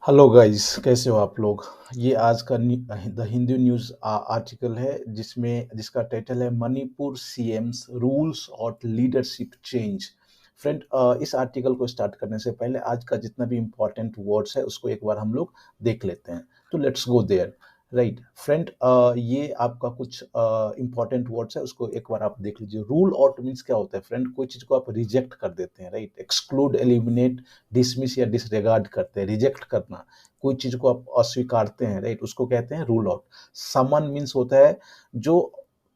Hello guys, कैसे हो आप लोग। ये आज का द हिंदू न्यूज़ आर्टिकल है जिसका टाइटल है मणिपुर सीएम्स रूल्स और लीडरशिप चेंज। फ्रेंड, इस आर्टिकल को स्टार्ट करने से पहले आज का जितना भी इम्पोर्टेंट वर्ड्स है उसको एक बार हम लोग देख लेते हैं। तो let's go there. Right friend, ये आपका कुछ इंपॉर्टेंट वर्ड्स है, उसको एक बार आप देख लीजिए। रूल आउट मीन्स क्या होता है फ्रेंड, कोई चीज़ को आप रिजेक्ट कर देते हैं। राइट, एक्सक्लूड, एलिमिनेट, डिसमिस या डिसरिगार्ड करते हैं, रिजेक्ट करना। कोई चीज को आप अस्वीकारते हैं, राइट, उसको कहते हैं रूल आउट। समन मीन्स होता है जो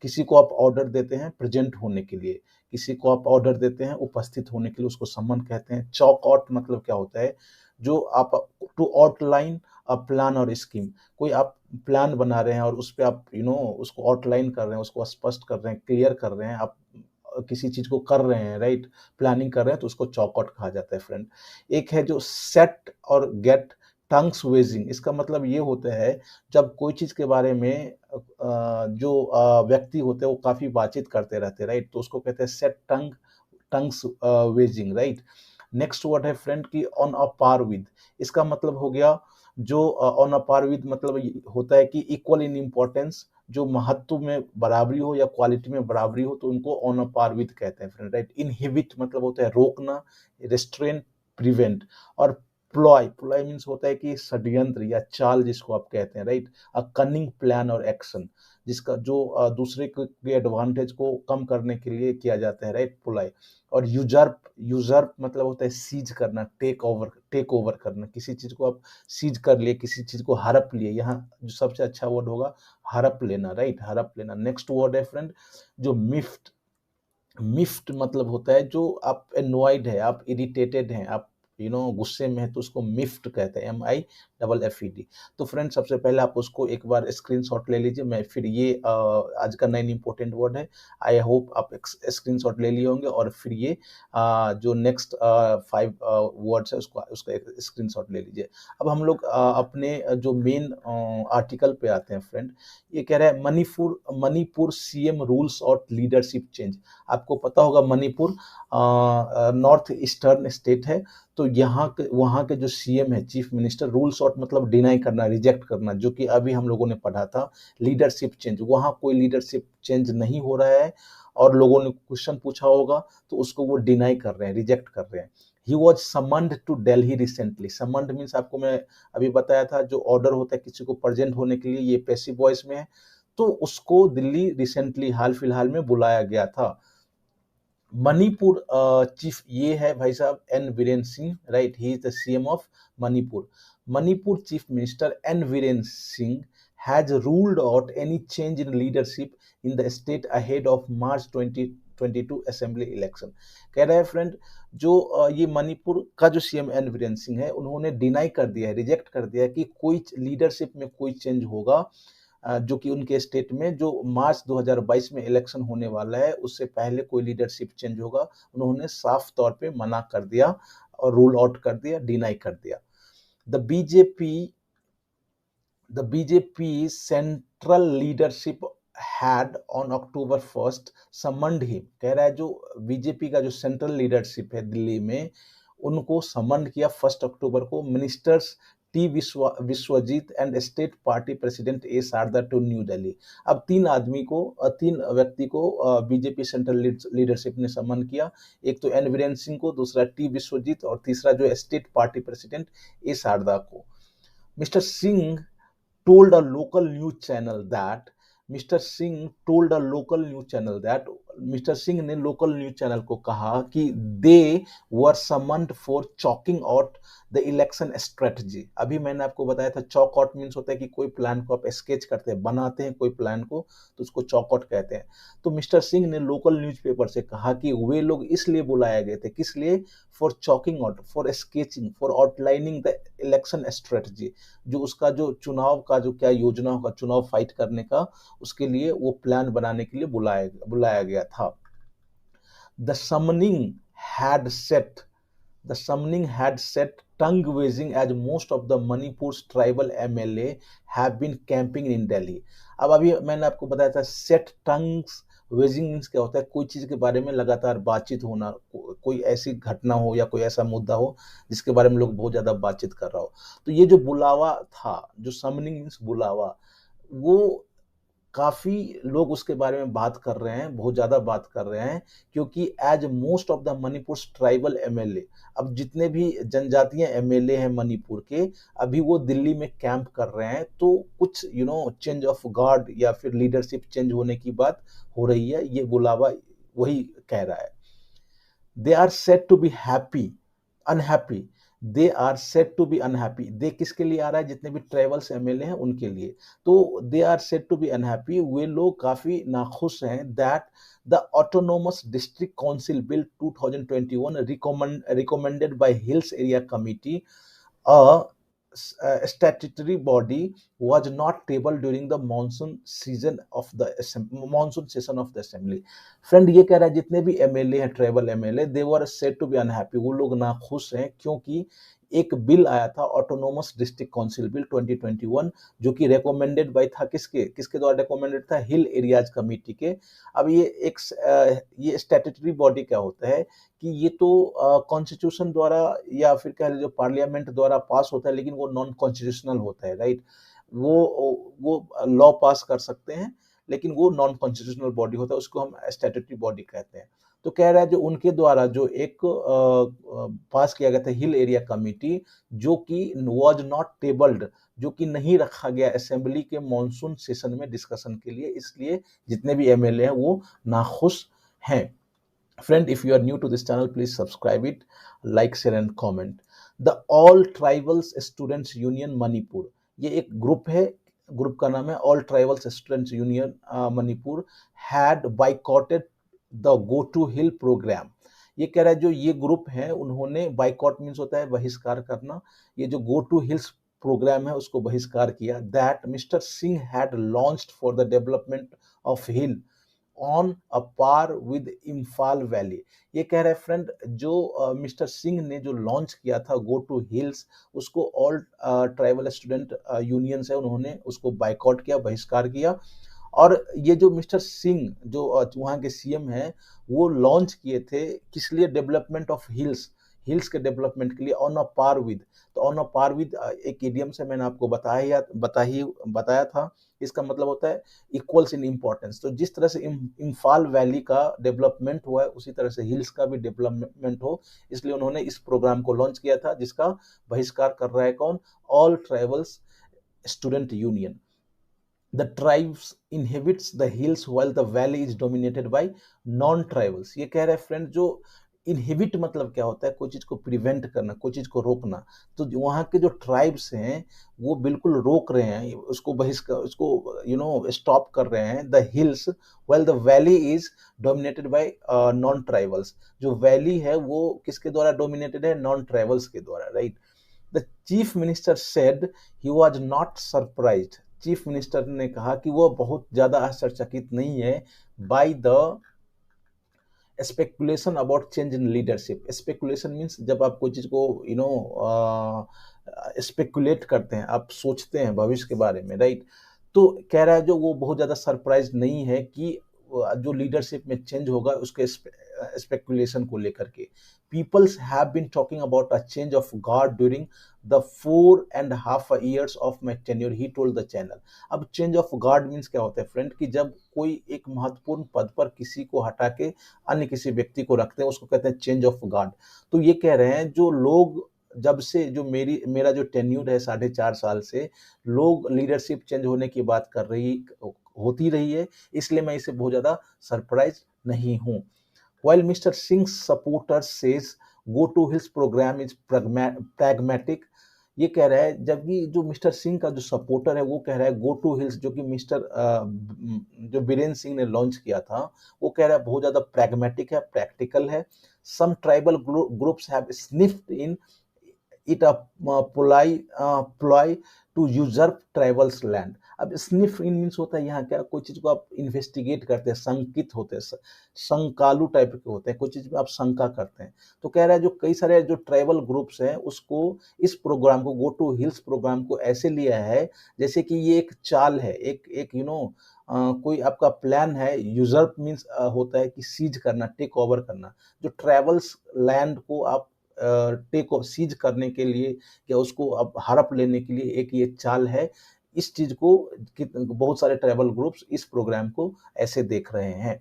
किसी को आप ऑर्डर देते हैं प्रेजेंट होने के लिए, किसी को आप ऑर्डर देते हैं उपस्थित होने के लिए, उसको समन कहते हैं। चॉक आउट मतलब क्या होता है, जो आप टू आउटलाइन अ प्लान और स्कीम। कोई आप प्लान बना रहे हैं और उस पे आप उसको आउटलाइन कर रहे हैं, उसको स्पष्ट कर रहे हैं, क्लियर कर रहे हैं, आप किसी चीज को कर रहे हैं, राइट, प्लानिंग कर रहे हैं, तो उसको चॉकआउट कहा जाता है फ्रेंड। एक है जो सेट और गेट टंग्स वेजिंग। इसका मतलब ये होता है जब कोई चीज के बारे में जो व्यक्ति होते हैं वो काफी बातचीत करते रहते हैं, राइट, तो उसको कहते हैं set tongues waging, right. Next word है फ्रेंड की ऑन अ पार विद। इसका मतलब हो गया जो ऑन अ पार विद मतलब होता है कि इक्वल इन इम्पोर्टेंस, जो महत्व में बराबरी हो या क्वालिटी में बराबरी हो, तो उनको ऑन अ पार विद कहते हैं फ्रेंड, राइट। इनहिबिट मतलब होता है रोकना, रेस्ट्रेन, प्रिवेंट। और प्लॉय, प्लॉय मीन्स होता है कि षड्यंत्र या चाल जिसको आप कहते हैं, राइट। अ कनिंग प्लान और एक्शन, जिसका जो दूसरे के एडवांटेज को कम करने के लिए किया जाता है, राइट, प्लॉय। और यूजर्प, यूजर्प मतलब होता है सीज करना, टेक ओवर करना। किसी चीज को आप सीज कर लिए, किसी चीज को हड़प लिए, यहाँ जो सबसे अच्छा वर्ड होगा हड़प लेना, राइट, हड़प लेना। नेक्स्ट वर्ड है फ्रेंड जो मिफ्ट। मिफ्ट मतलब होता है जो आप एनॉयड है, आप इरिटेटेड हैं, आप गुस्से में है, तो उसको मिफ्ट कहते हैं, MIFFED। तो फ्रेंड, सबसे पहले आप उसको एक बार स्क्रीनशॉट ले लीजिए। मैं फिर ये आज का 9 इंपॉर्टेंट वर्ड है, आई होप आप स्क्रीनशॉट ले लिए होंगे, और फिर ये जो नेक्स्ट 5 वर्ड्स है उसको उसका एक स्क्रीनशॉट ले लीजिए। अब हम लोग अपने जो मेन आर्टिकल पे आते हैं फ्रेंड। ये कह रहा है मणिपुर मणिपुर सीएम रूल्स और लीडरशिप चेंज। आपको पता होगा मणिपुर नॉर्थ ईस्टर्न स्टेट है। तो यहाँ के वहाँ के जो सीएम है, चीफ मिनिस्टर, रूल्स आउट मतलब डिनाई करना, रिजेक्ट करना, जो कि अभी हम लोगों ने पढ़ा था। लीडरशिप चेंज, वहाँ कोई लीडरशिप चेंज नहीं हो रहा है, और लोगों ने क्वेश्चन पूछा होगा तो उसको वो डिनाई कर रहे हैं, रिजेक्ट कर रहे हैं। He was summoned to Delhi recently. Summoned means आपको मैं अभी बताया था, जो ऑर्डर होता है किसी को प्रेजेंट होने के लिए, ये पैसिव वॉइस में है। तो उसको दिल्ली रिसेंटली हाल फिलहाल में बुलाया गया था। मणिपुर चीफ ये है भाई साहब N Biren Singh, right, he is the CM of Manipur. Manipur chief minister N Biren Singh has ruled out any change in leadership in the state ahead of March 2022 assembly election. कह रहे हैं फ्रेंड, जो ये मणिपुर का जो सीएम एन वीरेन सिंह है, उन्होंने डिनाई कर दिया है, रिजेक्ट कर दिया है कि कोई लीडरशिप में कोई चेंज होगा, जो कि उनके स्टेट में जो मार्च 2022 में इलेक्शन होने वाला है उससे पहले कोई लीडरशिप चेंज होगा। उन्होंने साफ तौर पे मना कर दिया और रूल आउट कर दिया, डिनाई कर दिया। The BJP the BJP central leadership had on October 1 summoned him. कह रहा है जो बीजेपी का जो सेंट्रल लीडरशिप है दिल्ली में, उनको समन किया 1 अक्टूबर को। Ministers Biswajit and state party president A Sharda to new Delhi. अब तीन व्यक्ति को बीजेपी सेंट्रल लीडरशिप ने समन किया। एक तो एन वीरेन सिंह को, दूसरा टी विश्वजीत, और तीसरा जो state party president A Sharda को। Mister Singh told a local news channel that mister Singh told a local news channel that mister Singh ने लोकल न्यूज चैनल को कहा कि they were summoned for chalking out the election strategy. अभी मैंने आपको बताया था चॉक आउट मीन्स होता है कि कोई प्लान को आप स्केच करते हैं, बनाते हैं कोई प्लान को, तो उसको चॉक आउट कहते हैं। तो मिस्टर सिंह ने लोकल न्यूज़पेपर से कहा कि वे लोग इसलिए बुलाए गए थे, किस लिए, for chalking out, for sketching, for outlining the election strategy. जो उसका जो चुनाव का जो क्या योजना होगा, चुनाव फाइट करने का, उसके लिए वो प्लान बनाने के लिए बुलाया गया था। The summoning had set The summoning had set tongue-waving as most of the Manipur's tribal MLA have been camping in Delhi. अब अभी मैंने आपको बताया था सेट टंग्स वेजिंग मीन्स क्या होता है, कोई चीज़ के बारे में लगातार बातचीत होना, कोई ऐसी घटना हो या कोई ऐसा मुद्दा हो जिसके बारे में लोग बहुत ज़्यादा बातचीत कर रहा हो। तो ये जो बुलावा था, जो समनिंग मीन्स बुलावा, वो काफ़ी लोग उसके बारे में बात कर रहे हैं, बहुत ज़्यादा बात कर रहे हैं, क्योंकि as most of the Manipur tribal MLA, अब जितने भी जनजातीय एमएलए हैं मणिपुर के, अभी वो दिल्ली में कैंप कर रहे हैं, तो कुछ चेंज ऑफ गार्ड या फिर लीडरशिप चेंज होने की बात हो रही है, ये बुलावा वही कह रहा है। They are said to be happy, unhappy, they are said to be unhappy, they किसके लिए आ रहा है, जितने भी ट्रेवल्स एमएलए हैं उनके लिए। तो they are said to be unhappy, वे लोग काफी नाखुश हैं that the autonomous district council bill 2021 recommended by Hills Area Committee, a statutory body, was not tabled during the monsoon session of the assembly. Friend ये कह रहा है जितने भी एमएलए हैं, tribal MLA, they were said to be unhappy, वो लोग नाखुश हैं क्योंकि एक बिल आया था, ऑटोनोमस डिस्ट्रिक्ट काउंसिल बिल 2021, जो कि रेकमेंडेड बाय था, किसके किसके द्वारा रेकमेंडेड था, हिल एरियाज कमेटी के। अब ये स्टैट्यूटरी बॉडी क्या होता है कि ये तो कॉन्स्टिट्यूशन द्वारा या फिर कह लीजिए पार्लियामेंट द्वारा पास होता है, लेकिन वो नॉन कॉन्स्टिट्यूशनल होता है, राइट। वो लॉ पास कर सकते हैं, लेकिन वो नॉन कॉन्स्टिट्यूशनल बॉडी होता है, उसको हम स्टैट्यूटरी बॉडी कहते हैं। तो कह रहा है जो उनके द्वारा जो एक पास किया गया था हिल एरिया कमेटी, जो कि वाज नॉट टेबल्ड, जो कि नहीं रखा गया असेंबली के मॉनसून सेशन में डिस्कशन के लिए, इसलिए जितने भी एमएलए हैं वो नाखुश हैं। Friend, if you are new to this channel, please subscribe it, like, share and comment. The All Tribals Students Union Manipur, ये एक ग्रुप है, ग्रुप का नाम है all tribals students union Manipur, had boycotted the go to hill programme. ये कह रहा है जो ये ग्रुप है उन्होंने, बाइकॉट मीन्स होता है बहिष्कार करना, ये जो गो टू हिल्स प्रोग्राम है उसको बहिष्कार किया, that mister Singh had launched for the development of hill on a par with Imphal valley. ये कह रहे हैं फ्रेंड जो मिस्टर सिंह ने जो लॉन्च किया था गो टू हिल्स, उसको ऑल ट्राइबल स्टूडेंट यूनियंस है उन्होंने उसको बाइकआउट किया, बहिष्कार किया। और ये जो मिस्टर सिंह जो वहाँ के सीएम हैं, वो लॉन्च किए थे किस लिए, डेवलपमेंट ऑफ हिल्स, हिल्स के डेवलपमेंट के लिए, ऑन अ पार विद। तो ऑन अ पार विद एक इडियम से मैंने आपको बताया था, इसका मतलब होता है इक्वल्स इन इम्पोर्टेंस। तो जिस तरह से इम्फाल वैली का डेवलपमेंट हुआ है, उसी तरह से हिल्स का भी डेवलपमेंट हो, इसलिए उन्होंने इस प्रोग्राम को लॉन्च किया था, जिसका बहिष्कार कर रहा है कौन, all tribals student union. The tribes inhabits the hills while the valley is dominated by non-tribals। ये कह रहे हैं फ्रेंड जो इनहिबिट मतलब क्या होता है, कोई चीज को प्रिवेंट करना, कोई चीज को रोकना। तो वहाँ के जो ट्राइब्स हैं वो बिल्कुल रोक रहे हैं उसको, बहिष्कार उसको स्टॉप कर रहे हैं, the hills while the valley is dominated by non tribals. जो वैली है वो किसके द्वारा डोमिनेटेड है, नॉन ट्राइबल्स के द्वारा, right. The chief minister said he was not surprised, chief minister ने कहा कि वो बहुत ज्यादा आश्चर्यचकित नहीं है by the speculation about change in leadership. Speculation means जब आप कोई चीज को स्पेकुलेट करते हैं, आप सोचते हैं भविष्य के बारे में, राइट। तो कह रहा है जो वो बहुत ज्यादा सरप्राइज नहीं है कि जो लीडरशिप में चेंज होगा उसके स्पेकुलेशन को लेकर के। Peoples have been talking about a change of guard during the 4.5 years of my tenure, he told the channel. अब चेंज ऑफ गार्ड मीन्स क्या होता है फ्रेंड, कि जब कोई एक महत्वपूर्ण पद पर किसी को हटा के अन्य किसी व्यक्ति को रखते हैं, उसको कहते हैं चेंज ऑफ गार्ड। तो ये कह रहे हैं जो लोग, जब से जो मेरा जो टेन्यूर है 4.5 साल से, लोग लीडरशिप चेंज होने की बात होती रही है, इसलिए मैं इसे बहुत ज्यादा सरप्राइज नहीं हूं। While Mr. Singh's supporters says Go to Hills program is pragmatic, ये कह रहा है, जबकि जो मिस्टर सिंह का जो सपोर्टर है वो कह रहा है गो टू हिल्स जो कि जो बीरेन सिंह ने लॉन्च किया था, वो कह रहा है बहुत ज्यादा प्रैग्मेटिक है, प्रैक्टिकल है। Some tribal groups have sniffed in it a ploy to usurp tribals land. अब स्निफ इन मीन्स होता है यहाँ क्या, कोई चीज को आप इन्वेस्टिगेट करते हैं, शंकित होते हैं, शंकालु टाइप के होते हैं, कोई चीज में आप शंका करते हैं। तो कह रहा है जो कई सारे जो ट्राइबल ग्रुप्स हैं उसको इस प्रोग्राम को, गो टू हिल्स प्रोग्राम को ऐसे लिया है जैसे कि ये एक चाल है, एक एक कोई आपका प्लान है। यूजर्प मीन्स होता है कि सीज करना, टेक ओवर करना। जो ट्रेवल्स लैंड को आप टेक सीज करने के लिए या उसको अब हड़प लेने के लिए एक ये चाल है। इस चीज को बहुत सारे ट्राइबल ग्रुप्स इस प्रोग्राम को ऐसे देख रहे हैं।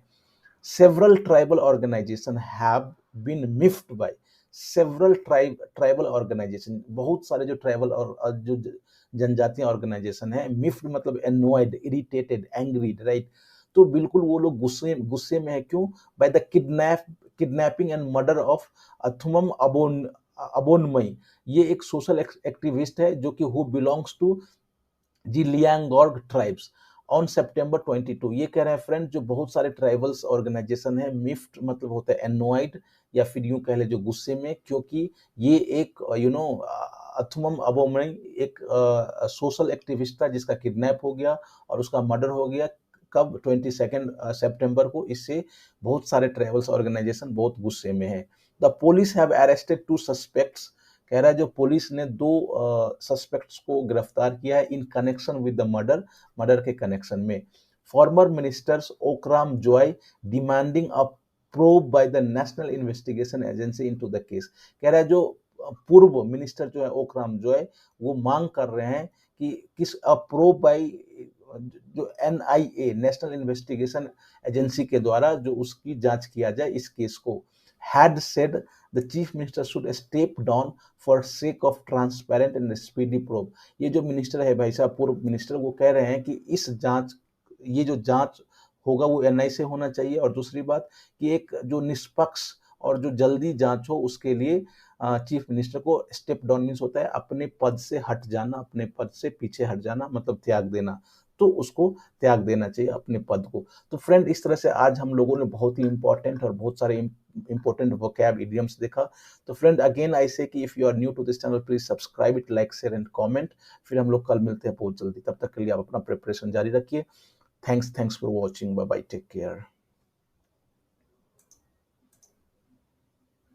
Several tribal organisation have been miffed by several tribal organisation, बहुत सारे जो ट्राइबल और जो जनजातीय ऑर्गेनाइजेशन है, मिफ्ड मतलब एनोयड, इरिटेटेड, एंग्रीड, राइट। तो बिल्कुल वो लोग गुस्से गुस्से में है, क्यों? By the kidnapping and murder of Athuam Abonmei. ये एक सोशल एक्टिविस्ट है जो कि who belongs to Zeliangrong tribes on September 22। ये कह रहे हैं फ्रेंड, जो बहुत सारे ट्राइबल्स ऑर्गेनाइजेशन है, मिफ्ट मतलब होता है एनोइड, या फिर यूं कह ले जो गुस्से में, क्योंकि ये एक अथुमम अबोमई एक सोशल एक्टिविस्ट था जिसका किडनैप हो गया और उसका मर्डर हो गया। कब? 22 सितंबर को। इससे बहुत सारे ट्राइबल्स ऑर्गेनाइजेशन बहुत गुस्से में है। The police have arrested 2 suspects. कह रहा है जो पुलिस ने 2 सस्पेक्ट्स को गिरफ्तार किया है in connection with the murder के कनेक्शन में। Farmer ministers Okram Joy demanding a probe by the national investigation agency into the case. कह रहा है जो पूर्व मिनिस्टर जो है ओकराम जॉय, वो मांग कर रहे हैं कि किस प्रोब बाय जो एनआईए, नेशनल इन्वेस्टिगेशन एजेंसी के द्वारा जो उसकी जांच किया जाए इस केस को। Had said the chief minister should step down for sake of transparent and speedy probe. ये जो मिनिस्टर है भाई साहब, पूर्व मिनिस्टर, वो कह रहे हैं कि ये जो जांच होगा वो एनआई से होना चाहिए, और दूसरी बात कि एक जो निष्पक्ष और जो जल्दी जांच हो उसके लिए चीफ मिनिस्टर को स्टेप डाउन मीन्स होता है अपने पद से हट जाना, अपने पद से पीछे हट जाना, मतलब त्याग देना। तो उसको त्याग देना चाहिए अपने पद को। तो फ्रेंड, इस तरह से आज हम लोगों ने बहुत ही इंपॉर्टेंट और बहुत सारे इंपॉर्टेंट वोकैब इडियम्स देखा। तो फ्रेंड, अगेन आई से कि if you are new to this channel, please subscribe it, like, share and comment. फिर हम लोग कल मिलते हैं बहुत जल्दी। तब तक के लिए आप अपना प्रिपरेशन जारी रखिए। Thanks for watching. Bye bye, take care.